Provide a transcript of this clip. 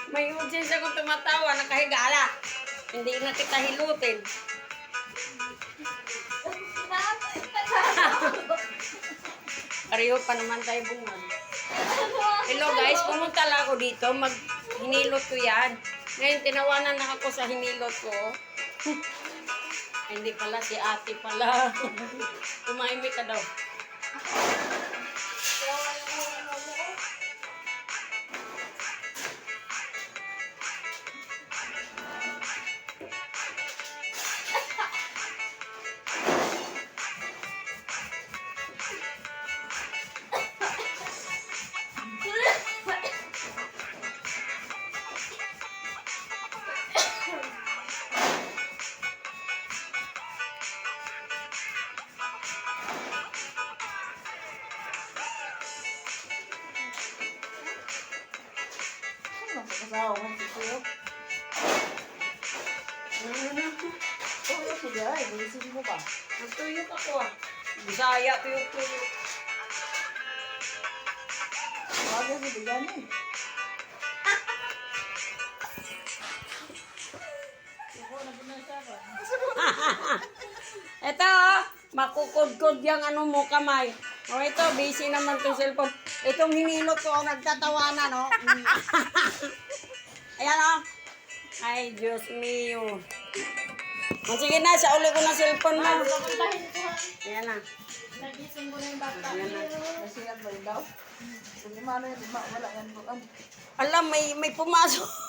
May audience ako tumatawa, nakahigala. Hindi na kita hilutin. Pareho pa naman tayo bungad. Hello guys, pumunta lang ako dito. Hinilot ko yan. Ngayon, tinawanan na ako sa hinilot ko. Hindi pala, si ate pala. Tumahimik ka daw. Kasama ko dito. Oh, sige ay, bilisip mo pa. Nagtuyok ako ah. Bisaya, tuyok-tuyok. Wala sa bigan eh. Ito, oh, makukudkod yung ano mo kamay. O ito, busy naman itong cellphone. Itong hinilot ko, nagtatawanan, no? Ayan, oh. Ay, Diyos mio. O, sige na, sa uli ko na cellphone mo. Ayan na. Nagising ko na yung bata. Ayan na. Nasingat ba yun daw? Kung umano yun, wala yan. Alam, may pumasok.